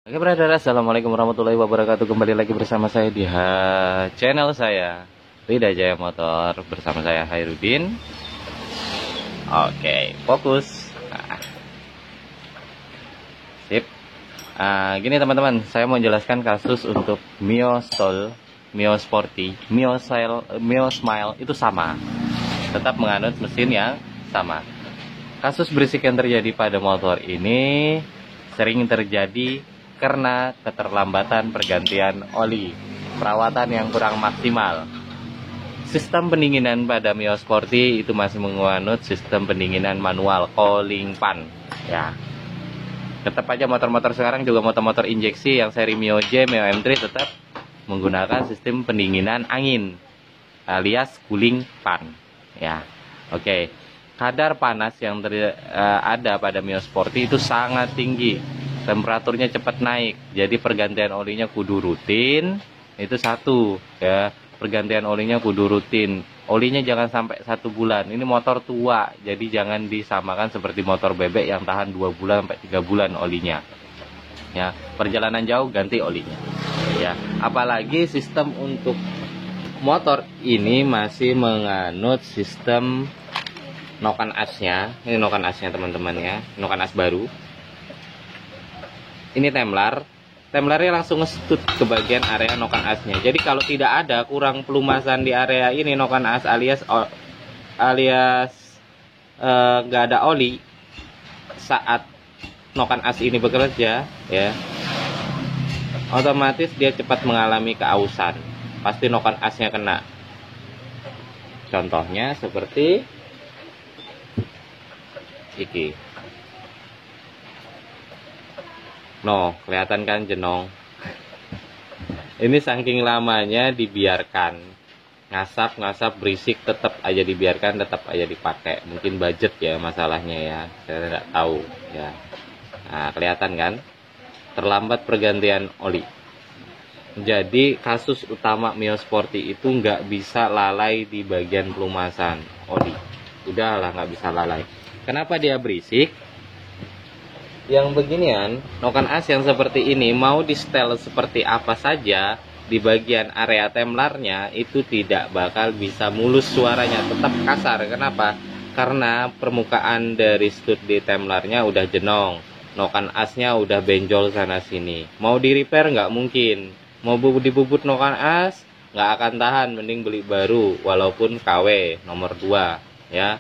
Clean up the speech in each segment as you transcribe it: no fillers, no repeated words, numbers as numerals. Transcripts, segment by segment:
Oke brother, assalamualaikum warahmatullahi wabarakatuh. Kembali lagi bersama saya di channel saya Rida Jaya Motor. Bersama saya Hairudin. Oke, fokus. Sip. Gini teman-teman, saya mau jelaskan kasus untuk Mio Stol, Mio Sporty, Mio Smile itu sama, tetap menganut mesin yang sama. Kasus berisik yang terjadi pada motor ini sering terjadi karena keterlambatan pergantian oli, perawatan yang kurang maksimal. Sistem pendinginan pada Mio Sporty itu masih menganut sistem pendinginan manual cooling fan. Ya, tetap aja motor-motor sekarang juga motor-motor injeksi yang seri Mio J, Mio M3 tetap menggunakan sistem pendinginan angin alias cooling fan. Ya, oke. Kadar panas yang ada pada Mio Sporty itu sangat tinggi. Temperaturnya cepat naik, jadi pergantian olinya kudu rutin. Itu satu ya, pergantian olinya kudu rutin. Olinya jangan sampai 1 bulan. Ini motor tua, jadi jangan disamakan seperti motor bebek yang tahan 2 bulan sampai 3 bulan olinya. Ya, perjalanan jauh ganti olinya. Ya, apalagi sistem untuk motor ini masih menganut sistem noken asnya. Ini noken asnya teman-teman ya, noken as baru. Ini temlarnya langsung nge-stud ke bagian area noken asnya. Jadi kalau tidak ada kurang pelumasan di area ini noken as alias nggak ada oli saat noken as ini bekerja, ya, otomatis dia cepat mengalami keausan. Pasti noken asnya kena. Contohnya seperti iki. No, kelihatan kan jenong. Ini saking lamanya dibiarkan. Ngasap berisik tetap aja dibiarkan, tetap aja dipakai. Mungkin budget ya masalahnya ya. Saya tidak tahu ya. Nah, kelihatan kan? Terlambat pergantian oli. Jadi kasus utama Mio Sporty itu nggak bisa lalai di bagian pelumasan oli. Udahlah, nggak bisa lalai. Kenapa dia berisik? Yang beginian, noken as yang seperti ini mau di setel seperti apa saja di bagian area temlarnya itu tidak bakal bisa mulus suaranya, tetap kasar. Kenapa? Karena permukaan dari stud di temlarnya udah jenong, noken asnya udah benjol sana sini. Mau di repair nggak mungkin, mau dibubut noken as nggak akan tahan, mending beli baru walaupun KW nomor 2 ya.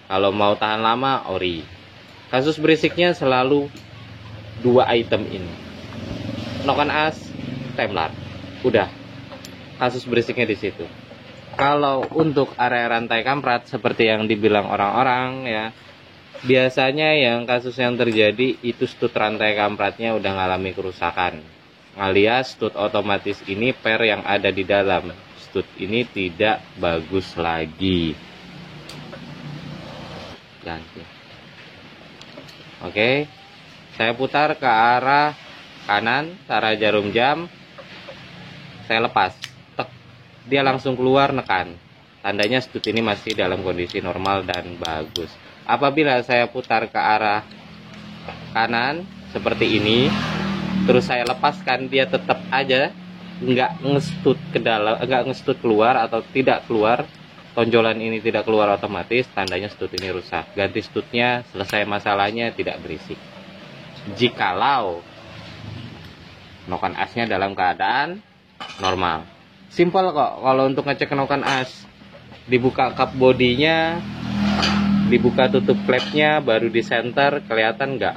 Kalau mau tahan lama ori. Kasus berisiknya selalu 2 item ini, noken as, temlar. Udah, kasus berisiknya di situ. Kalau untuk area rantai kamprat seperti yang dibilang orang-orang ya, biasanya yang kasus yang terjadi itu stud rantai kampratnya udah ngalami kerusakan, alias stud otomatis ini per yang ada di dalam stud ini tidak bagus lagi. Ganti. Oke, saya putar ke arah kanan, ke arah jarum jam. Saya lepas, tek, dia langsung keluar, nekan. Tandanya stud ini masih dalam kondisi normal dan bagus. Apabila saya putar ke arah kanan seperti ini, terus saya lepaskan, dia tetap aja nggak ngestud ke dalam, nggak ngestud keluar atau tidak keluar. Tonjolan ini tidak keluar otomatis, tandanya stud ini rusak. Ganti studnya, selesai masalahnya, tidak berisik. Jikalau noken asnya dalam keadaan normal. Simple kok kalau untuk ngecek noken as. Dibuka kap bodinya, dibuka tutup klepnya, baru di center, kelihatan nggak?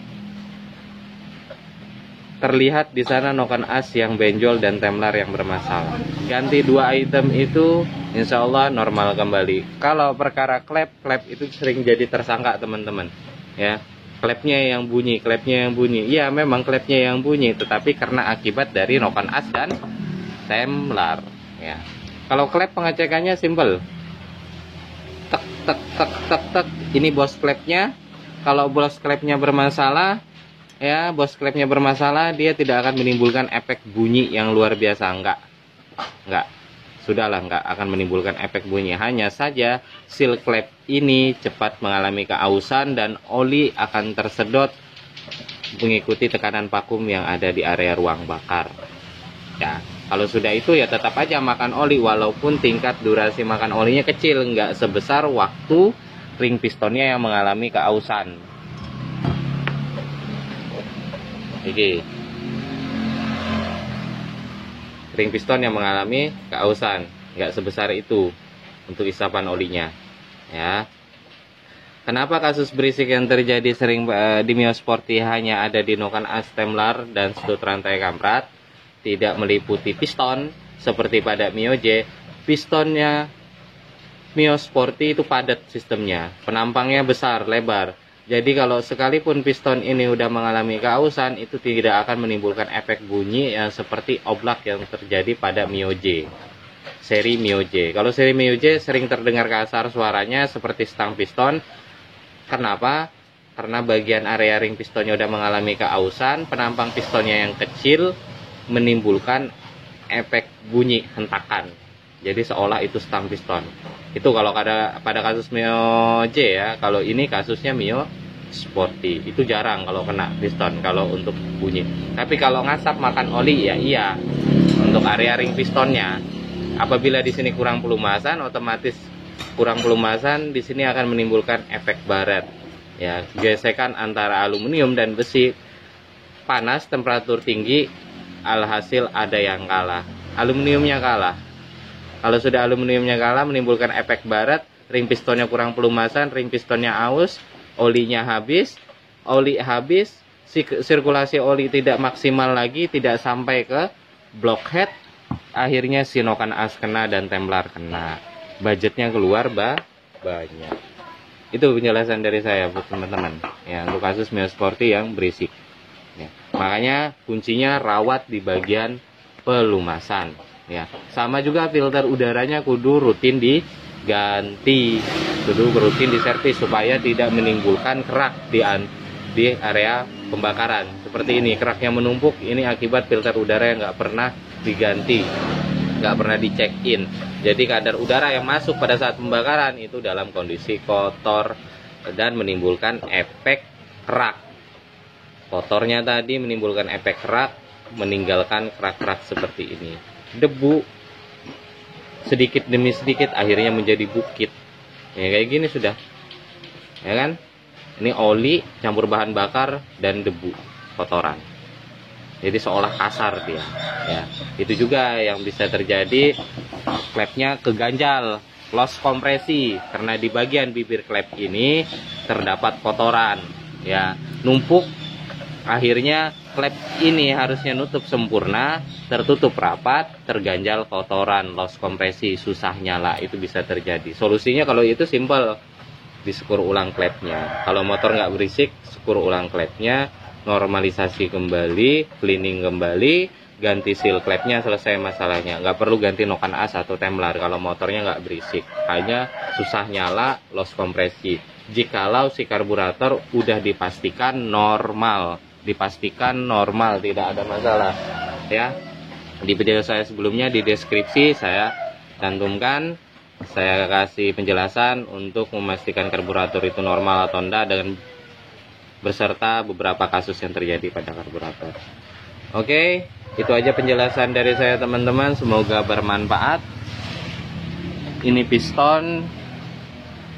Terlihat di sana noken as yang benjol dan temlar yang bermasalah. Ganti 2 item itu, insya Allah normal kembali. Kalau perkara klep itu sering jadi tersangka teman-teman. Ya, klepnya yang bunyi. Iya, memang klepnya yang bunyi, tetapi karena akibat dari noken as dan temlar. Ya, kalau klep pengecekannya simple. Tek tek tek tek tek. Ini bos klepnya. Kalau bos klepnya bermasalah, ya, bos klepnya bermasalah, dia tidak akan menimbulkan efek bunyi yang luar biasa. Enggak, sudahlah, enggak akan menimbulkan efek bunyi. Hanya saja seal klep ini cepat mengalami keausan dan oli akan tersedot mengikuti tekanan vakum yang ada di area ruang bakar. Ya, kalau sudah itu ya tetap aja makan oli, walaupun tingkat durasi makan olinya kecil, nggak sebesar waktu ring pistonnya yang mengalami keausan. Oke. Ring piston yang mengalami keausan nggak sebesar itu untuk isapan olinya, ya. Kenapa kasus berisik yang terjadi sering di Mio Sporty hanya ada di noken as, temlar, dan sudut rantai kamprat, tidak meliputi piston seperti pada Mio J? Pistonnya Mio Sporty itu padat sistemnya, penampangnya besar, lebar. Jadi kalau sekalipun piston ini udah mengalami keausan, itu tidak akan menimbulkan efek bunyi yang seperti oblak yang terjadi pada Mio J, seri Mio J. Kalau seri Mio J sering terdengar kasar suaranya seperti stang piston. Kenapa? Karena bagian area ring pistonnya udah mengalami keausan, penampang pistonnya yang kecil menimbulkan efek bunyi hentakan. Jadi seolah itu stang piston. Itu kalau pada kasus Mio J ya. Kalau ini kasusnya Mio Sporty, itu jarang kalau kena piston kalau untuk bunyi. Tapi kalau ngasap makan oli ya iya. Untuk area ring pistonnya, apabila di sini kurang pelumasan, otomatis kurang pelumasan di sini akan menimbulkan efek baret. Ya, gesekan antara aluminium dan besi. Panas, temperatur tinggi, alhasil ada yang kalah. Aluminiumnya kalah. Kalau sudah aluminiumnya kalah, menimbulkan efek baret, ring pistonnya kurang pelumasan, ring pistonnya aus, olinya habis, oli habis, sirkulasi oli tidak maksimal lagi, tidak sampai ke blockhead, akhirnya si noken as kena dan temlar kena. Budgetnya keluar banyak. Itu penjelasan dari saya buat teman-teman. Ya, untuk kasus Mio Sporty yang berisik. Ya, makanya kuncinya rawat di bagian pelumasan. Ya, sama juga filter udaranya kudu rutin diganti, kudu rutin diservis supaya tidak menimbulkan kerak di area pembakaran. Seperti ini, kerak yang menumpuk ini akibat filter udara yang nggak pernah diganti, nggak pernah dicek in. Jadi kadar udara yang masuk pada saat pembakaran itu dalam kondisi kotor dan menimbulkan efek kerak. Kotornya tadi menimbulkan efek kerak, meninggalkan kerak-kerak seperti ini. Debu sedikit demi sedikit akhirnya menjadi bukit. Ya kayak gini sudah. Ya kan? Ini oli campur bahan bakar dan debu, kotoran. Jadi seolah kasar dia. Ya, itu juga yang bisa terjadi, klepnya keganjal, loss kompresi karena di bagian bibir klep ini terdapat kotoran. Ya, numpuk. Akhirnya klep ini harusnya nutup sempurna, tertutup rapat, terganjal kotoran, loss kompresi, susah nyala, itu bisa terjadi. Solusinya kalau itu simple, disekur ulang klepnya. Kalau motor nggak berisik, sekur ulang klepnya, normalisasi kembali, cleaning kembali, ganti seal klepnya, selesai masalahnya. Nggak perlu ganti noken as atau temlar kalau motornya nggak berisik, hanya susah nyala, loss kompresi. Jikalau si karburator udah dipastikan normal, tidak ada masalah. Ya, di video saya sebelumnya di deskripsi saya cantumkan, saya kasih penjelasan untuk memastikan karburator itu normal atau enggak, dengan beserta beberapa kasus yang terjadi pada karburator. Oke, itu aja penjelasan dari saya teman-teman, semoga bermanfaat. Ini piston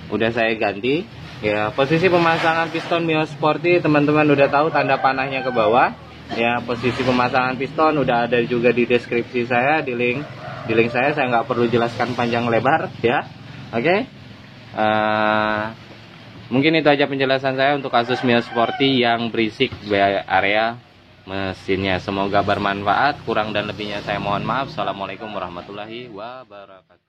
udah saya ganti. Ya, posisi pemasangan piston Mio Sporty teman-teman udah tahu, tanda panahnya ke bawah. Ya, posisi pemasangan piston udah ada juga di deskripsi saya, di link saya nggak perlu jelaskan panjang lebar ya. Oke. Mungkin itu aja penjelasan saya untuk kasus Mio Sporty yang berisik di area mesinnya. Semoga bermanfaat, kurang dan lebihnya saya mohon maaf. Assalamualaikum warahmatullahi wabarakatuh.